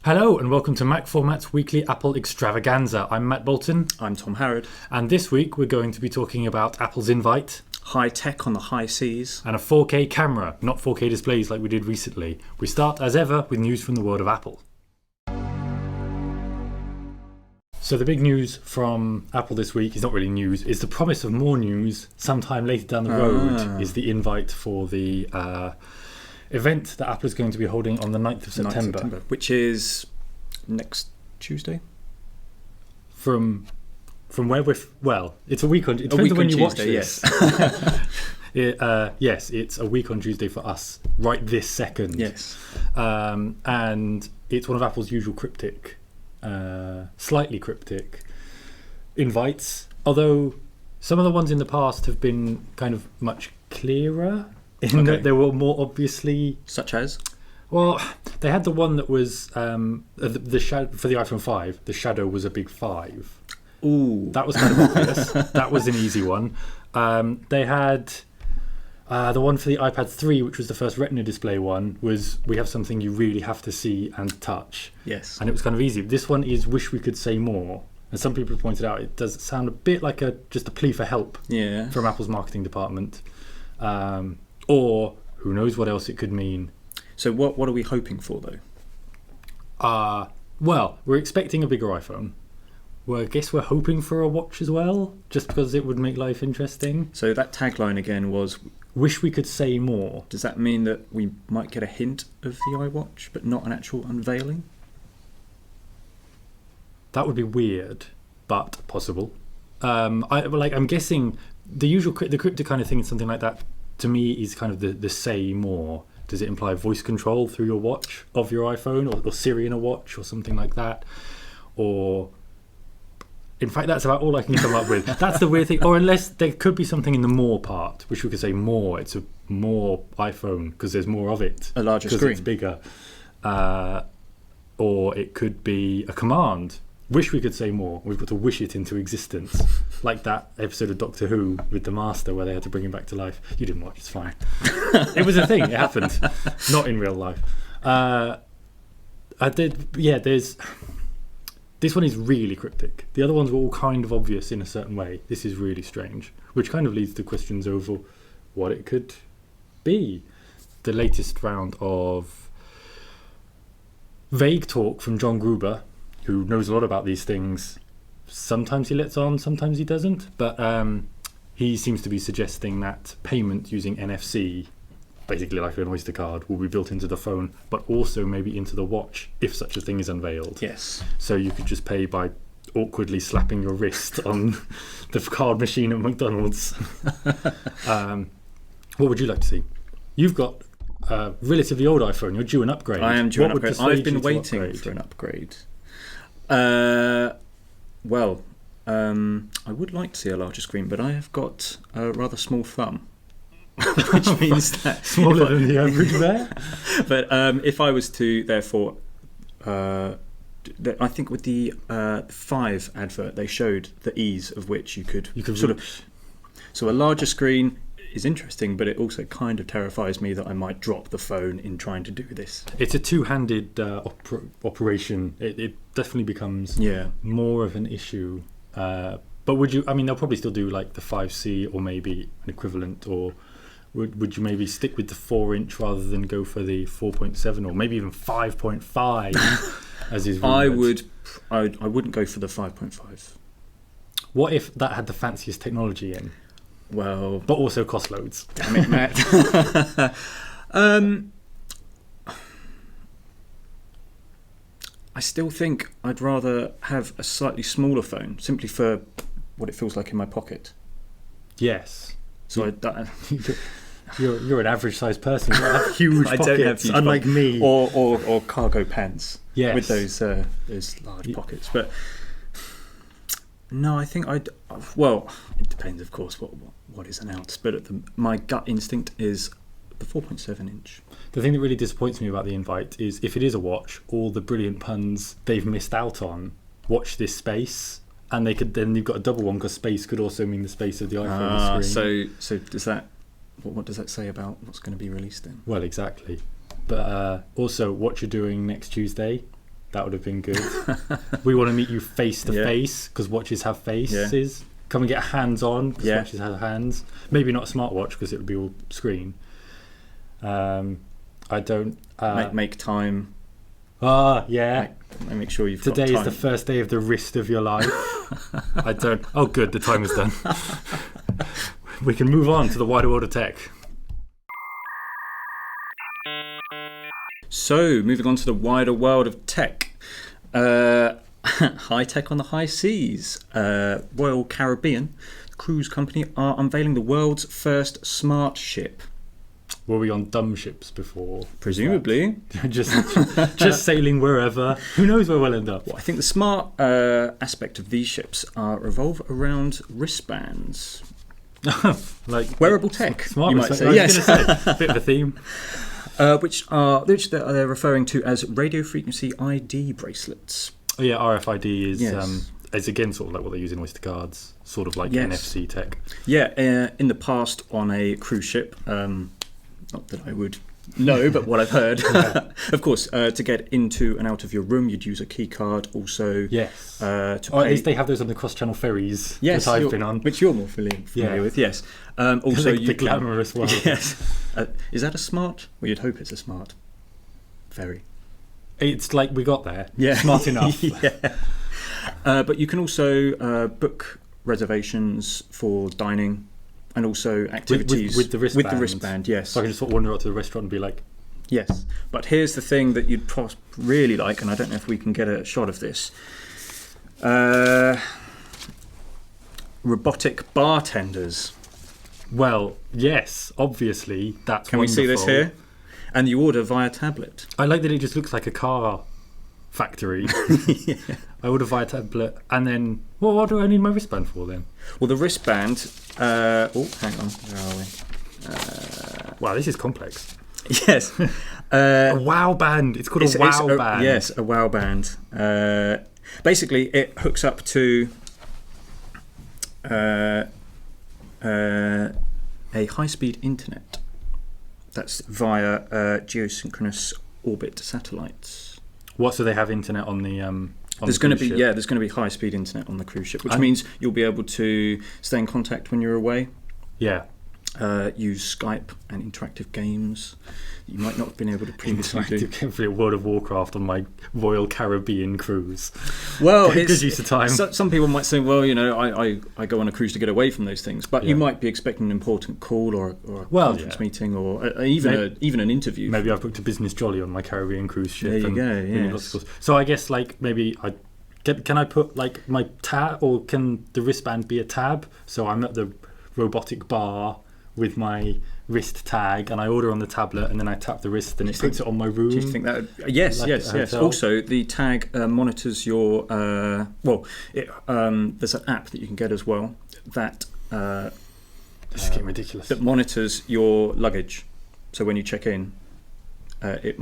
Hello and welcome to MacFormat's weekly Apple Extravaganza. I'm Matt Bolton. I'm Tom Harrod. And this week we're going to be talking about Apple's Invite. High tech on the high seas. And a 4K camera, not 4K displays like we did recently. We start as ever with news from the world of Apple. So the big news from Apple this week is not really news, it's the promise of more news sometime later down the road is the invite for the event that Apple is going to be holding on the 9th of September. Which is next Tuesday? From where it's a week on. It depends on when you watch this. Yes, it's a week on Tuesday for us, right this second. Yes. And it's one of Apple's usual slightly cryptic invites. Although some of the ones in the past have been kind of much clearer in that they were more obviously. Such as? Well, they had the one that was the shadow for the iPhone 5. The shadow was a big 5. Ooh, that was kind of obvious. That was an easy one. They had the one for the iPad 3, which was the first Retina display one. Was we have something you really have to see and touch. Yes, and it was kind of easy. This one is wish we could say more. And some people have pointed out it does sound a bit like just a plea for help. Yeah. From Apple's marketing department. Or who knows what else it could mean. So what are we hoping for though? Well, we're expecting a bigger iPhone. Well, I guess we're hoping for a watch as well, just because it would make life interesting. So that tagline again was, wish we could say more. Does that mean that we might get a hint of the iWatch, but not an actual unveiling? That would be weird, but possible. I'm guessing the cryptic kind of thing is something like that. To me, is kind of the say more. Does it imply voice control through your watch of your iPhone, or Siri in a watch, or something like that? Or, in fact, that's about all I can come up with. That's the weird thing. Or unless there could be something in the more part, which we could say more. It's a more iPhone because there's more of it. A larger screen. It's bigger. Or it could be a command. Wish we could say more. We've got to wish it into existence. Like that episode of Doctor Who with the Master where they had to bring him back to life. You didn't watch, it's fine. It was a thing, it happened. Not in real life. This one is really cryptic. The other ones were all kind of obvious in a certain way. This is really strange. Which kind of leads to questions over what it could be. The latest round of vague talk from John Gruber, who knows a lot about these things. Sometimes he lets on, sometimes he doesn't. But he seems to be suggesting that payment using NFC, basically like an Oyster card, will be built into the phone, but also maybe into the watch if such a thing is unveiled. Yes. So you could just pay by awkwardly slapping your wrist on the card machine at McDonald's. What would you like to see? You've got a relatively old iPhone. You're due an upgrade. I am due an upgrade. I've been waiting for an upgrade. I would like to see a larger screen, but I have got a rather small thumb, which means that smaller than the average bear. But if I was to, therefore, I think with the 5 advert, they showed the ease of which you could sort of. So a larger screen is interesting, but it also kind of terrifies me that I might drop the phone in trying to do this. It's a two-handed operation. It definitely becomes more of an issue. But would you? I mean, they'll probably still do like the 5C or maybe an equivalent. Or would you maybe stick with the 4-inch rather than go for the 4.7 or maybe even 5.5 as is rumored? I wouldn't go for the 5.5. What if that had the fanciest technology in? Well, but also cost loads. Damn it, Matt. I still think I'd rather have a slightly smaller phone, simply for what it feels like in my pocket. Yes. So you're an average-sized person. You don't have huge pockets, don't have huge unlike me. Or cargo pants. Yes. With those large pockets, but. No, I think well, it depends, of course, what is announced. But my gut instinct is the 4.7-inch. The thing that really disappoints me about the invite is if it is a watch, all the brilliant puns they've missed out on. Watch this space, and then you've got a double one because space could also mean the space of the iPhone screen. So does that? What does that say about what's going to be released then? Well, exactly. But also, what you're doing next Tuesday. That would have been good. We want to meet you face to face because watches have faces. Come and get hands-on because watches have hands. Maybe not a smartwatch because it would be all screen. I don't... make time. Make sure you've Today got time. is the first day of the wrist of your life. I don't... Oh, good. The time is done. We can move on to the wider world of tech. So, moving on to the wider world of tech. High tech on the high seas. Royal Caribbean cruise company are unveiling the world's first smart ship. Were we on dumb ships before? Presumably. just sailing wherever. Who knows where we'll end up? Well, I think the smart aspect of these ships revolve around wristbands. Like wearable tech, smart you might say. Yes. A bit of a theme. Which they're referring to as radio frequency ID bracelets. Oh yeah, RFID is again sort of like what they use in Oyster cards, sort of like NFC tech. Yeah, in the past on a cruise ship, not that I would know, but what I've heard. Of course, to get into and out of your room, you'd use a key card. Also, at least they have those on the cross-channel ferries that I've been on, which you're more familiar with. Yes. Also, the glamorous one. Yes. Is that a smart? Well, you'd hope it's a smart ferry. It's like we got there. Yeah. Smart enough. But you can also book reservations for dining and also activities with the wristband. With the wristband, yes. So I can just sort of wander up to the restaurant and be like, yes. But here's the thing that you'd really like, and I don't know if we can get a shot of this. Robotic bartenders. Well, yes, obviously that's Can wonderful. We see this here? And you order via tablet. I like that it just looks like a car factory. I order via tablet, and then what do I need my wristband for then? Well, the wristband. Hang on, where are we? Wow, this is complex. Yes, a wow band. It's called a wow band. Yes, a wow band. Basically, it hooks up to a high-speed internet. That's via geosynchronous orbit satellites. What? So they have internet on the there's going to be high-speed internet on the cruise ship, which means you'll be able to stay in contact when you're away. Yeah. Use Skype and interactive games you might not have been able to previously do. Interactive World of Warcraft on my Royal Caribbean cruise. Well, good use of time. Some people might say, well, I go on a cruise to get away from those things, but you might be expecting an important call or a conference meeting or even an interview. Maybe I've booked a business jolly on my Caribbean cruise ship. There you go. Yes. So I guess maybe can I put my tab, or can the wristband be a tab? So I'm at the robotic bar with my wrist tag, and I order on the tablet, and then I tap the wrist, and it puts it on my room. Do you think that? Yes. Also, the tag monitors your. There's an app that you can get as well that. This is getting ridiculous. That monitors your luggage, so when you check in, it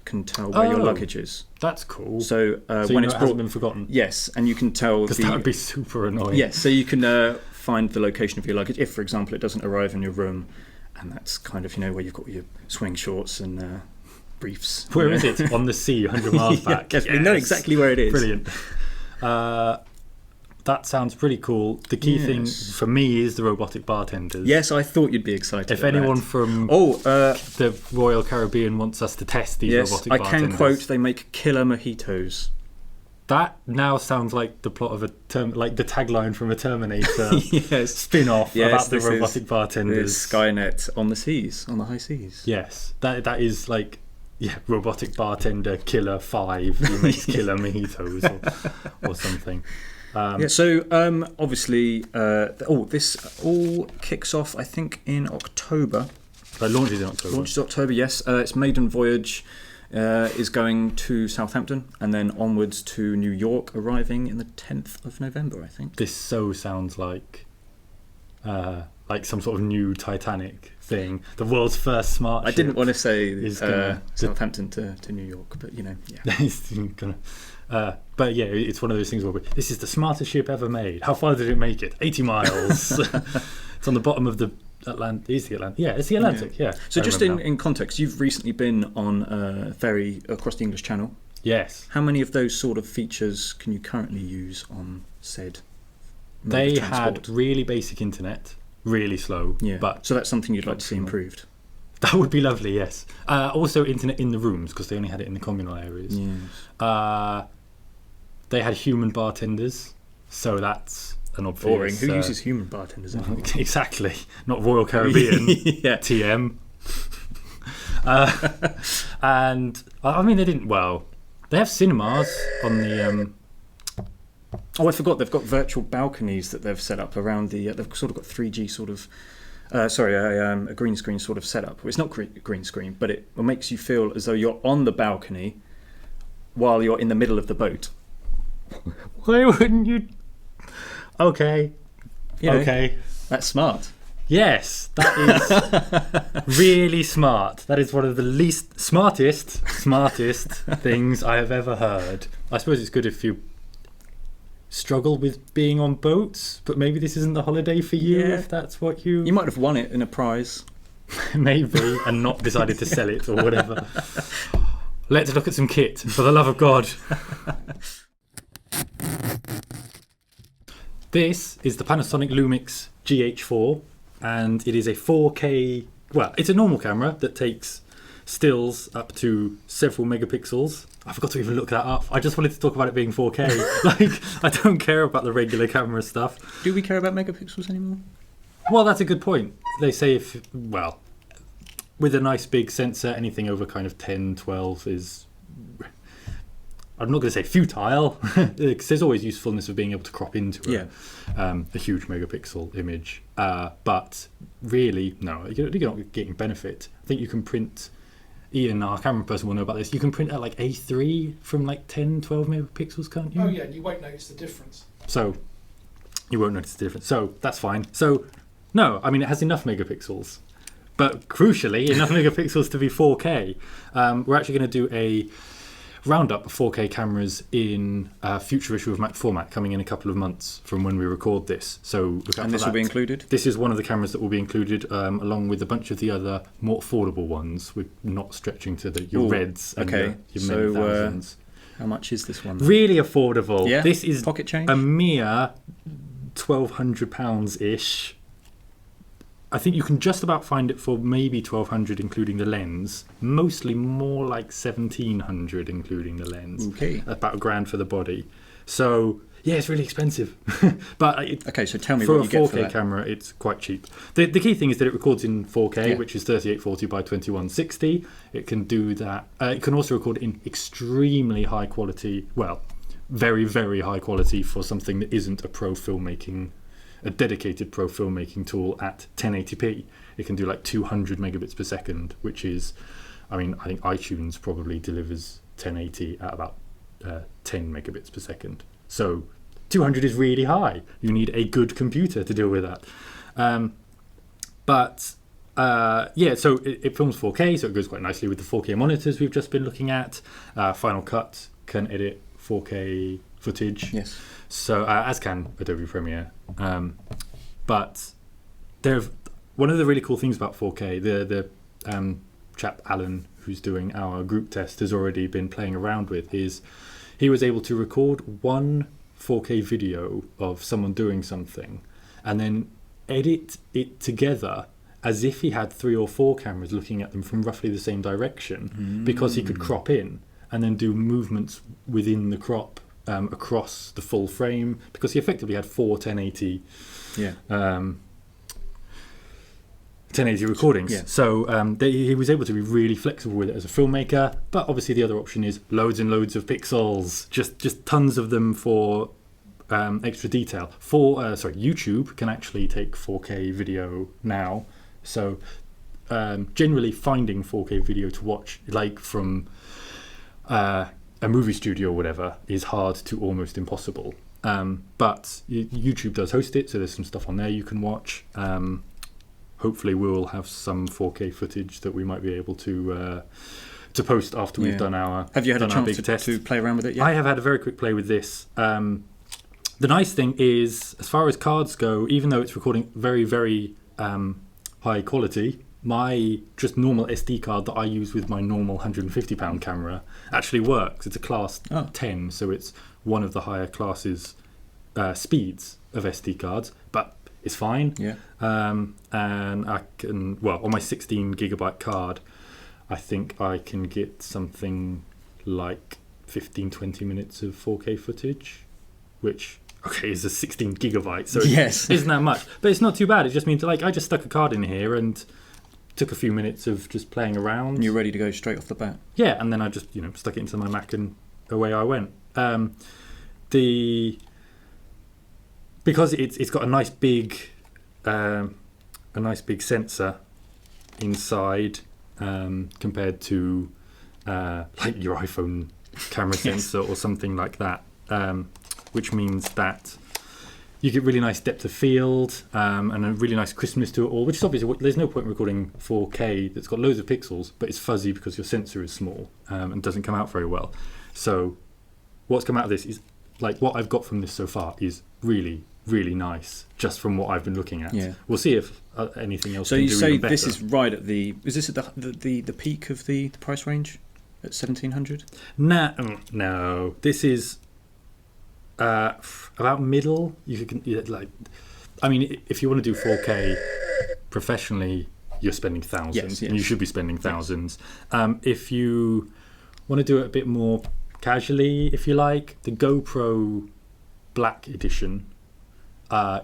can tell where your luggage is. That's cool. So when it hasn't been forgotten. Yes, and you can tell because that would be super annoying. Yes, so you can find the location of your luggage if, for example, it doesn't arrive in your room, and that's kind of where you've got your swing shorts and briefs. Where is it? On the sea, 100 miles back. Yes. We know exactly where it is. Brilliant. That sounds pretty cool. The key thing for me is the robotic bartenders. Yes, I thought you'd be excited. If anyone from the Royal Caribbean wants us to test these robotic bartenders, I can quote: they make killer mojitos. That now sounds like the plot of like the tagline from a Terminator spin-off about the robotic bartenders. Skynet on the seas, on the high seas. Yes, that is like robotic bartender killer 5 who makes killer mojitos or something. So obviously, this all kicks off, I think, in October. Launches in October. Launches October, yes. Its maiden voyage is going to Southampton and then onwards to New York, arriving in the 10th of November, I think. This sounds like some sort of new Titanic thing. The world's first smart ship. I didn't want to say Southampton to New York, but but yeah, it's one of those things where this is the smartest ship ever made. How far did it make it? 80 miles. It's on the bottom of the Atlantic. Is the Atlantic? Yeah, it's the Atlantic. Yeah. So just in context, you've recently been on a ferry across the English Channel. Yes. How many of those sort of features can you currently use on said mode They of transport? had really basic internet, really slow. Yeah. But So that's something you'd like to see improved. that would be lovely, yes. Also, internet in the rooms, because they only had it in the communal areas. Yes. They had human bartenders, so that's an obvious... Boring. Who uses human bartenders anymore? Exactly. Not Royal Caribbean. Yeah. TM. And, I mean, they didn't... Well, they have cinemas on the... Oh, I forgot. They've got virtual balconies that they've set up around the... they've sort of got 3G sort of... a green screen sort of setup. Well, it's not green screen, but it makes you feel as though you're on the balcony while you're in the middle of the boat. Why wouldn't you... Okay. You know, Okay. That's smart. Yes, that is really smart. That is one of the smartest things I have ever heard. I suppose it's good if you struggle with being on boats, but maybe this isn't the holiday for you if that's what you... You might have won it in a prize. Maybe, and not decided to sell it or whatever. Let's look at some kit, for the love of God. This is the Panasonic Lumix GH4, and it is a 4K... Well, it's a normal camera that takes stills up to several megapixels. I forgot to even look that up. I just wanted to talk about it being 4K. Like, I don't care about the regular camera stuff. Do we care about megapixels anymore? Well, that's a good point. They say with a nice big sensor, anything over kind of 10, 12 is... I'm not going to say futile, because there's always usefulness of being able to crop into a huge megapixel image. But really, no, you're not getting benefit. I think you can print... Ian, our camera person, will know about this. You can print at like A3 from like 10, 12 megapixels, can't you? Oh yeah, and you won't notice the difference. So, you won't notice the difference. So, that's fine. So, no, I mean, it has enough megapixels. But crucially, enough megapixels to be 4K. We're actually going to do a roundup of 4K cameras in a future issue of MacFormat coming in a couple of months from when we record this. So look out And this for will be that. included? This is one of the cameras that will be included, along with a bunch of the other more affordable ones. We're not stretching to your reds and your many thousands. How much is this one then? Really affordable. Yeah? This is Pocket change? a mere £1,200-ish. I think you can just about find it for maybe $1,200 including the lens. Mostly more like $1,700 including the lens. Okay. About $1,000 for the body. So yeah, it's really expensive. But Okay, so tell me for what a you get for 4K that. camera, it's quite cheap. The key thing is that it records in 4K, which is 3840 by 2160. It can do that. It can also record in extremely high quality. Well, very very high quality for something that isn't a dedicated pro filmmaking tool at 1080p. It can do like 200 megabits per second, which is, I mean, I think iTunes probably delivers 1080 at about 10 megabits per second. So 200 is really high. You need a good computer to deal with that. So it films 4K, so it goes quite nicely with the 4K monitors we've just been looking at. Final Cut can edit 4K footage. Yes. So as can Adobe Premiere, but one of the really cool things about 4K. The chap Alan, who's doing our group test, has already been playing around with. Is he was able to record one 4K video of someone doing something, and then edit it together as if he had 3 or 4 cameras looking at them from roughly the same direction, because he could crop in and then do movements within the crop. Across the full frame, because he effectively had 4 1080 recordings. Yeah. So he was able to be really flexible with it as a filmmaker. But obviously the other option is loads and loads of pixels, just tons of them for extra detail. YouTube can actually take 4K video now. So generally finding 4K video to watch, like from a movie studio or whatever, is hard to almost impossible. But YouTube does host it, so there's some stuff on there you can watch. Hopefully we'll have some 4K footage that we might be able to post after we've done our Have you had a chance test. to play around with it yet? I have had a very quick play with this. The nice thing is, as far as cards go, even though it's recording very, very high quality, my just normal SD card that I use with my normal £150 camera actually works. It's a class 10, so it's one of the higher classes speeds of SD cards, but it's fine. Yeah. And I can, on my 16 gigabyte card, I think I can get something like 15-20 minutes of 4K footage, which is a 16 gigabytes, so yes, it isn't that much, but it's not too bad. It just means like I just stuck a card in here and took a few minutes of just playing around. And you're ready to go straight off the bat. Yeah, and then I just stuck it into my Mac and away I went. Because it's got a nice big sensor inside compared to like your iPhone camera sensor or something like that, which means that you get really nice depth of field and a really nice crispness to it all, which is obviously there's no point in recording 4K that's got loads of pixels but it's fuzzy because your sensor is small and doesn't come out very well. So what's come out of this is like what I've got from this so far is really, really nice just from what I've been looking at. Yeah. We'll see if anything else so can you do say even better. This is right at is this at the peak of the price range at 1700? No, this is about middle. You can if you want to do 4K professionally, you're spending thousands, and you should be spending thousands. If you want to do it a bit more casually, if you like, the GoPro Black Edition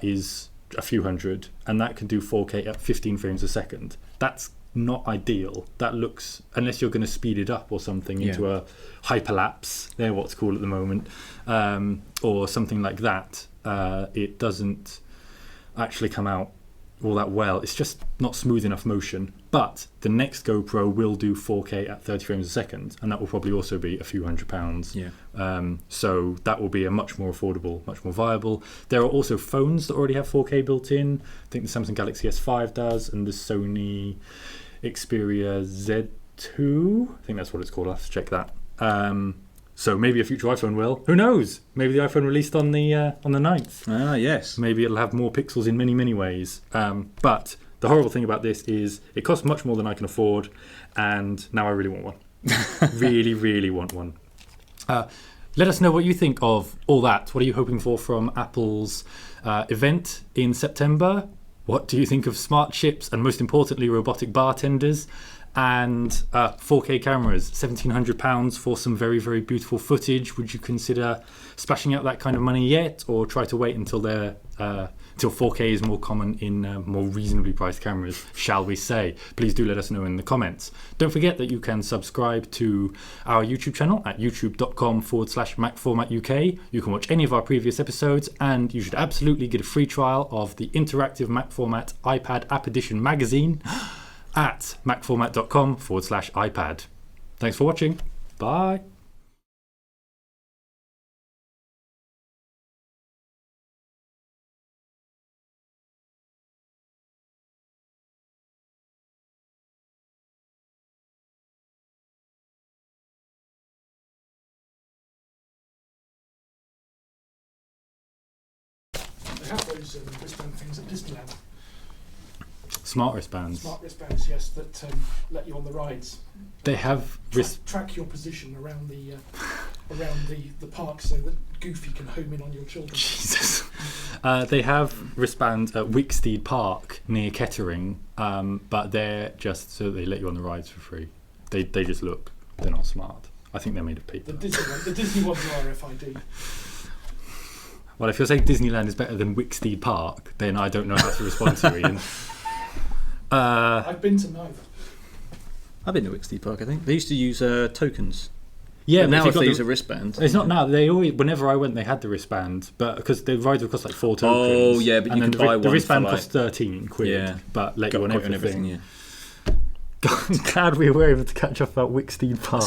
is a few hundred, and that can do 4K at 15 frames a second. That's not ideal. That looks, unless you're going to speed it up or something into a hyperlapse, they're what's cool at the moment, or something like that, it doesn't actually come out all that well. It's just not smooth enough motion. But the next GoPro will do 4K at 30 frames a second, and that will probably also be a few £100. So that will be a much more affordable, much more viable. There are also phones that already have 4K built in. I think the Samsung Galaxy S5 does, and the Sony Xperia Z2, I think that's what it's called. I'll have to check that. So maybe a future iPhone will. Who knows? Maybe the iPhone released on the 9th. Ah, yes. Maybe it'll have more pixels in many, many ways. But the horrible thing about this is it costs much more than I can afford, and now I really want one. Really, really want one. Let us know what you think of all that. What are you hoping for from Apple's event in September? What do you think of smart ships and, most importantly, robotic bartenders? And 4K cameras, £1,700 for some very, very beautiful footage. Would you consider splashing out that kind of money yet, or try to wait until 4K is more common in more reasonably priced cameras, shall we say? Please do let us know in the comments. Don't forget that you can subscribe to our YouTube channel at youtube.com/MacFormatUK. You can watch any of our previous episodes, and you should absolutely get a free trial of the interactive MacFormat iPad App Edition magazine at macformat.com/iPad. Thanks for watching. Bye. They have those wristband things at Disneyland. Smart wristbands. Smart wristbands, yes, that let you on the rides. They have track your position around the park so that Goofy can home in on your children. Jesus. They have wristbands at Wicksteed Park near Kettering, but they're just so they let you on the rides for free. They just look. They're not smart. I think they're made of paper. The Disney ones are RFID. Well, if you're saying Disneyland is better than Wicksteed Park, then I don't know how to respond to you, Ian. I've been to neither. I've been to Wicksteed Park, I think. They used to use tokens. Yeah, but now if they use the, a wristband. It's not now. They always, whenever I went, they had the wristband, but because the rides would cost like 4 tokens. Oh yeah, but you can buy one. The wristband for cost 13 quid, yeah, but let you on everything. Yeah. I'm glad we were able to catch up about Wicksteed Park.